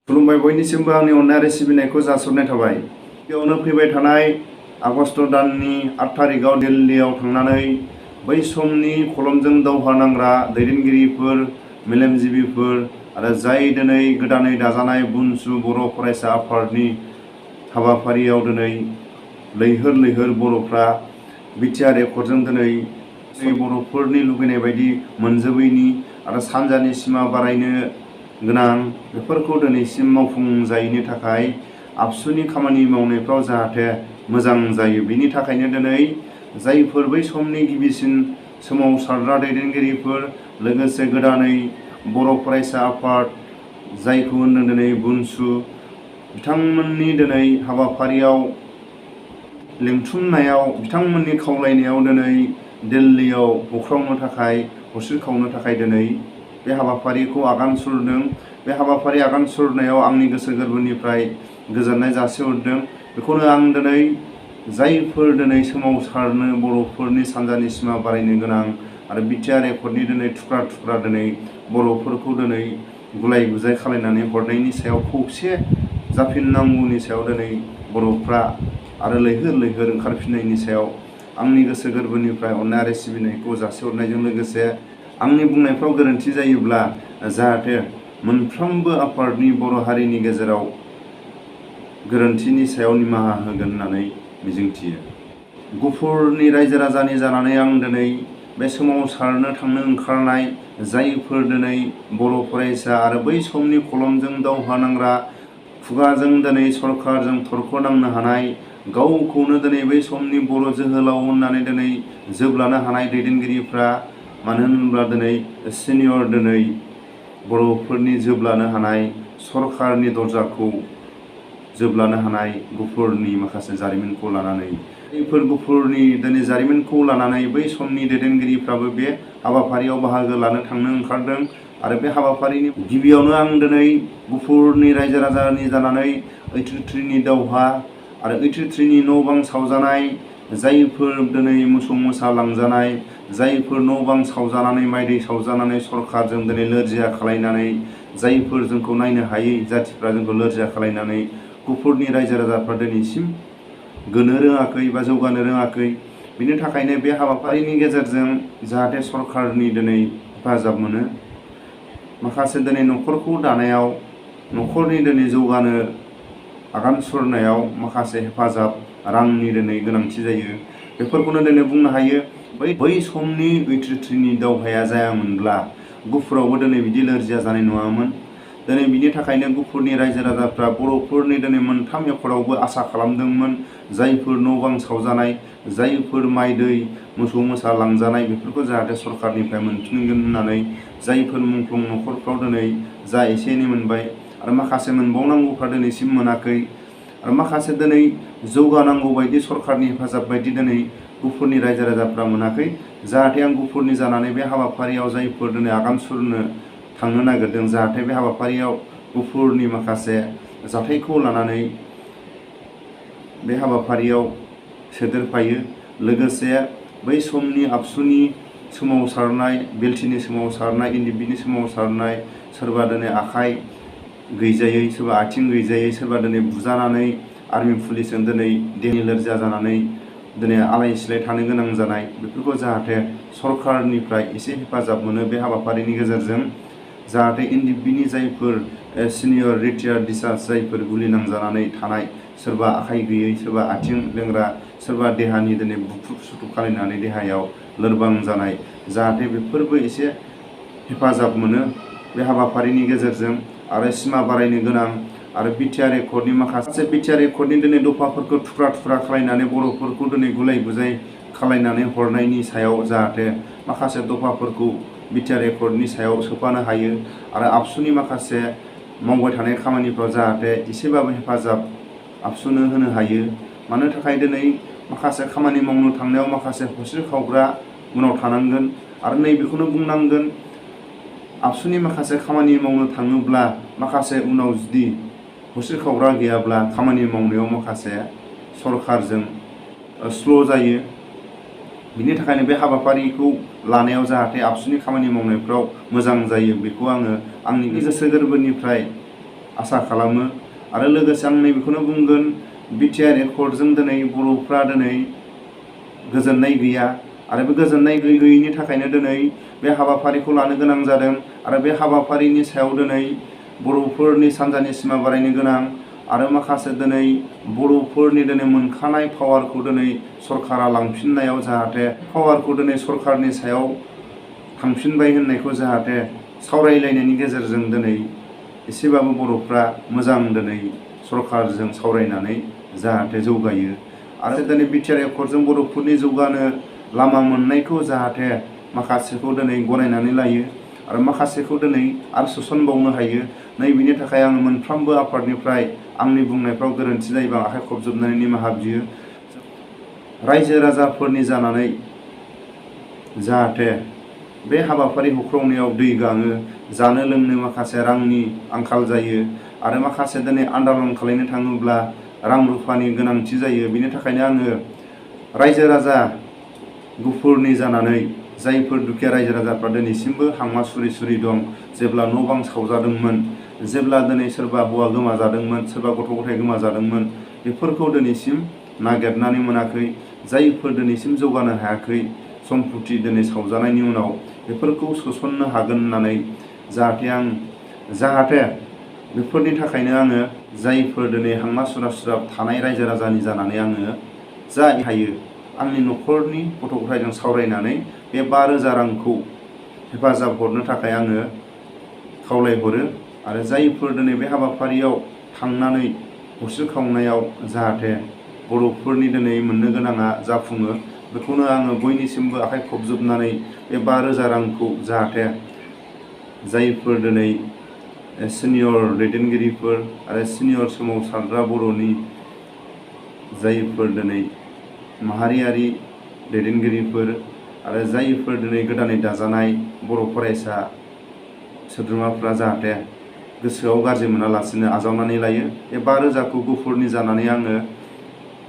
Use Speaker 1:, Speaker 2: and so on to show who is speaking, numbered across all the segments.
Speaker 1: खुलुमबाय बयनिसिमबो आंनि अननाय सिबिनायखौ जासिहरनाय थाबाय। बेयावनो फैबाय थानाय आगस्ट दाननि 8 तारिखआव दिल्लीयाव थांनानै बै समनि खलमजों दावहा नांग्रा दैदेनगिरिफोर, मेलेमजिबिफोर आरो जाय दिनै गोदानै दाजानाय बुनसु बर' फरायसा आफादनि हाबाफारियाव दिनै लैहोर लैहोर बर'फ्रा बिटिआर एकर्डजों दिनै बर'फोरनि लुबैनाय बायदि मोनजोबैनि आरो सानजानि सिमा बारायनो गोनां बेफोरखौ दिनैसिम मावफुंजायैनि थाखाय आबसुनि खामानि मावनायफ्राव जाहाथे मोजां जायो, बेनि थाखायनो दिनै जायफोर बै समनि गिबिसिन सोमावसारग्रा दैदेनगिरिफोर, लोगोसे गोदानै बर' फरायसा आफाद जायखौ होनो दिनै बुनसु, बिथांमोननि दिनै हाबाफारियाव लिंथुमनायाव, बिथांमोननि खावलायनायाव दिनै दिल्लीयाव होख्रावनो थाखाय, हसिरखावनो थाखाय दिनै बे हाबाफारिखौ आगान सुरदों। बे हाबाफारि आगान सुरनायाव आंनि गोसो गोरबोनिफ्राय गोजोननाय जासिहरदों। बेखौनो आं दिनै जायफोर दिनै सोमावसारनो बर'फोरनि सानजानि सिमा बारायनो गोनां आरो बिटिआर एकर्डनि दिनै थुख्रा थुख्रा दिनै बर'फोरखौ दिनै गुलाय गुजाय खालायनानै हरनायनि सायाव खौसे जाफिननांगौनि सायाव दिनै बर'फ्रा आरो लैहोर लैहोर ओंखारफिननायनि सायाव आंनि गोसो गोरबोनिफ्राय अननाय आरो सिबिनायखौ जासिहरनायजों लोगोसे आंनि बुंनायफ्राव गोरोन्थि जायोब्ला जाहाथे मोनफ्रोमबो आफादनि बर' हारिनि गेजेराव गोरोन्थिनि सायाव निमाहा होगोन होननानै मिजिंथियो। गुफुरनि रायजो राजानि जानानै आं दिनै बे सोमावसारनो थांनो ओंखारनाय जायफोर दिनै बर' फरायसा आरो बै समनि खलमजों दावहा नांग्रा, खुगाजों दिनै सरकारजों थरख' नांनो हानाय, गावखौनो दिनै बै समनि बर' जोहोलाव होननानै दिनै जोबलानो हानाय दैदेनगिरिफ्रा, मानो होनोब्ला दिनै सिनियर दिनै बर'फोरनि जोबलानो हानाय, सरकारनि दरजाखौ जोबलानो हानाय गुफुरनि माखासे जारिमिनखौ लानानै, बैफोर गुफुरनि दिनै जारिमिनखौ लानानै बै समनि दैदेनगिरिफ्राबो बे हाबाफारियाव बाहागो लानो थांनो ओंखारदों। आरो बे हाबाफारिनि गिबियावनो आं दिनै गुफुरनि रायजो राजानि जानानै 83नि दावहा आरो 83नि न' बां सावजानाय, जायफोर दिनै मोसौ मोसा लांजानाय, जायफोर न' बां सावजानानै माइ दै सावजानानै सरकारजों दिनै लोरजिया खालायनानै, जायफोर जोंखौ नायनो हायै जाथिफ्रा जोंखौ लोरजिया खालायनानै गुफुरनि रायजो राजाफ्रा दिनैसिम गोनो रोङाखै बा जौगानो रोङाखै। बिनि थाखायनो बे हाबाफारिनि गेजेरजों जाहाथे सरकारनि दिनै हेफाजाब मोनो, माखासे दिनै न'खरखौ दानायाव, न'खरनि दिनै जौगानो आगान सुरनायाव माखासे हेफाजाब रांनि दिनै गोनांथि जायो। बेफोरखौनो दिनै बुंनो हायो बै समनि 83नि दावहाया जायामोनब्ला गुफुरावबो दिनै बिदि लोरजिया जानाय नङामोन। दिनै बिनि थाखायनो गुफुरनि रायजो राजाफ्रा बर'फोरनि दिनै मोनथाम एकर्डआवबो आसा खालामदोंमोन, जायफोर न' बां सावजानाय, जायफोर माइ दै मोसौ मोसा लांजानाय, बेफोरखौ जाहाथे सरकारनिफ्राय मोनफिनगोन होननानै, जायफोर मुंख्लं न'खरफ्राव दिनै जा एसे एनै मोनबाय आरो माखासे मोनबावनांगौफ्रा दिनैसिम मोनाखै, आरो माखासे दिनै जौगानांगौ बायदि सरकारनि हेफाजाब बायदि दिनै गुफुरनि रायजो राजाफ्रा मोनाखै। जाहाथे आं गुफुरनि जानानै बे हाबाफारियाव जायफोर दिनै आगान सुरनो थांनो नागिरदों, जाहाथे बे हाबाफारियाव गुफुरनि माखासे जाथायखौ लानानै बे हाबाफारियाव सोदेरफायो। लोगोसे बै समनि आबसुनि सोमावसारनाय, बेलटिनि सोमावसारनाय, इन्दिबिनि सोमावसारनाय, सोरबा दिनै आखाइ गैजायै, सोरबा आथिं गैजायै, सोरबा दिनै बुजानानै आर्मि पुलिसजों दिनै देहानि लोरजिया जानानै दिनै आलाय सिलाय थानो गोनां जानाय, बेफोरखौ जाहाथे सरकारनिफ्राय एसे हेफाजाब मोनो बे हाबाफारिनि गेजेरजों। जाहाथे इन्दिबिनि जायफोर सिनियर रिटायार्ड डिसार्ज, जायफोर गुलि नांजानानै थानाय, सोरबा आखाइ गैयै, सोरबा आथिं लेंग्रा, सोरबा देहानि दिनै बुख्रुब सुख्रुब खालायनानै देहायाव लोरबां जानाय, जाहाथे बेफोरबो एसे हेफाजाब मोनो बे हाबाफारिनि गेजेरजों। आरो सिमा बारायनो गोनां आरो बिटिआर एकर्डनि माखासे बिटिआर एकर्डनि दिनै दफाफोरखौ थुख्रा थुख्रा खालायनानै बर'फोरखौ दिनै गुलाय गुजाय खालायनानै हरनायनि सायाव जाहाथे माखासे दफाफोरखौ बिटिआर एकर्डनि सायाव सोफानो हायो आरो आबसुनि माखासे मावबाय थानाय खामानिफ्राव जाहाथे एसेबाबो हेफाजाब आबसुनो होनो हायो। मानो थाखाय दिनै माखासे खामानि मावनो थांनायाव माखासे हसिरखावग्रा उनाव थानांगोन। आरो नैबेखौनो बुंनांगोन, आबसुनि माखासे खामानि मावनो थाङोब्ला माखासे उनाव जुदि हसिरखावग्रा गैयाब्ला खामानि मावनायाव माखासे सरकारजों स्ल' जायो। बिनि थाखायनो बे हाबाफारिखौ लानायाव जाहाथे आबसुनि खामानि मावनायफ्राव मोजां जायो, बेखौ आङो आंनि गोसो गोरबोनिफ्राय आसा खालामो। आरो लोगोसे आं नैबेखौनो बुंगोन, बिटिआर एकर्डजों दिनै बर'फ्रा दिनै गोजोननाय गैया आरो बे गोजोननाय गैयैनि थाखायनो दिनै बे हाबाफारिखौ लानो गोनां जादों। आरो बे हाबाफारिनि सायाव दिनै बर'फोरनि सानजानि सिमा बारायनो गोनां आरो माखासे दिनै बर'फोरनि दिनै मोनखानाय पावारखौ दिनै सरकारा लांफिननायाव जाहाथे पावारखौ दिनै सरकारनि सायाव थांफिनबाय होननायखौ जाहाथे सावरायलायनायनि गेजेरजों दिनै एसेबाबो बर'फ्रा मोजां दिनै सरकारजों सावरायनानै जाहाथे जौगायो। आरो दिनै बिटिआर एकर्डजों बर'फोरनि जौगानो लामा मोननायखौ जाहाथे माखासेखौ दिनै गनायनानै लायो आरो माखासेखौ दिनै आरो सोसनबावनो हायो। नैबेनि थाखाय आङो मोनफ्रोमबो आफादनिफ्राय आंनि बुंनायफ्राव गोरोन्थि जायोबा आखाइ खबजोबनानै निमाहा बियो। रायजो राजाफोरनि जानानै जाहाथे बे हाबाफारि हुख्रावनायाव दै गाङो, जानो लोंनो माखासे रांनि आंखाल जायो आरो माखासे दिनै आन्दालन खालामनो थाङोब्ला रां रुफानि गोनांथि जायो। बेनि थाखायनो आङो रायजो राजा गुफुरनि जानानै जायफोर दुखिया रायजो राजाफ्रा दिनैसिमबो हांमा सुरि सुरि दं, जेब्ला न' बां सावजादोंमोन, जेब्ला दिनै सोरबा हौवा गोमाजादोंमोन, सोरबा गथ' गथाय गोमाजादोंमोन, बेफोरखौ दिनैसिम नागिरनानै मोनाखै, जायफोर दिनैसिम जौगानो हायाखै, सम्पति दिनै सावजानायनि उनाव बेफोरखौ सोसननो हागोन होननानै जाहाथे बेफोरनि थाखायनो आङो जायफोर दिनै हांमा सुरा सुरा थानाय रायजो राजानि जानानै आङो जा हायो आंनि न'खरनि गथ' गथायजों सावरायनानै बे 5,000 रांखौ हेफाजाब हरनो थाखाय आङो खावलायहरो। आरो जायफोर दिनै बे हाबाफारियाव थांनानै हस्रिखावनायाव जाहाथे बर'फोरनि दिनै मोननो गोनाङा जाफुङो, बेखौनो आङो बयनिसिमबो आखाइ खबजोबनानै बे 5,000 रांखौ जाहाथे जायफोर दिनै सिनियर दैदेनगिरिफोर आरो सिनियर सोमावसारग्रा बर'नि जायफोर दिनै माहारियारि दैदेनगिरिफोर आरो जायफोर दिनै गोदानै दाजानाय बर' फरायसा सोद्रोमाफ्रा जाहाथे गोसोआव गाज्रि मोनालासिनो आजावनानै लायो। बे 5,000खौ गुफुरनि जानानै आङो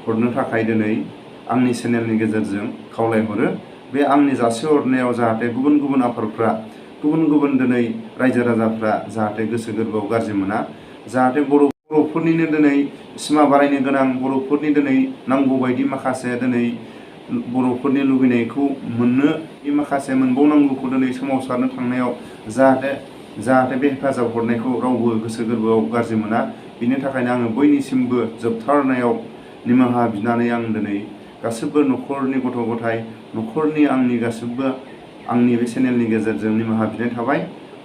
Speaker 1: हरनो थाखाय दिनै आंनि चेनेलनि गेजेरजों खावलायहरो। बे आंनि जासिहरनायाव जाहाथे गुबुन गुबुन आफादफ्रा, गुबुन दिनै रायजो राजाफ्रा जाहाथे गोसो गोरबोआव गाज्रि मोना, जाहाथे बर'फोरनिनो दिनै सिमा बारायनो गोनां, बर'फोरनि दिनै नांगौ बायदि माखासे दिनै बर'फोरनि लुबैनायखौ मोननो माखासे मोनबावनांगौखौ दिनै सोमावसारनो थांनायाव जाहाथे बे हेफाजाब हरनायखौ रावबो गोसो गोरबोआव गाज्रि मोना। बिनि थाखायनो आङो बयनिसिमबो जोबथारनायाव निमाहा बिनानै आं दिनै गासिबो न'खरनि गथ' गथाय, न'खरनि आंनि गासिबो आंनि बे चेनेलनि गेजेरजों निमाहा बिनाय थाबाय।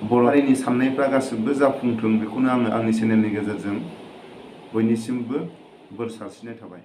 Speaker 1: बर' हारिनि साननायफ्रा गासिबो जाफुंथों, बेखौनो आङो आंनि चेनेलनि गेजेरजों बयनिसिमबो बोर सारस्रिनाय थाबाय।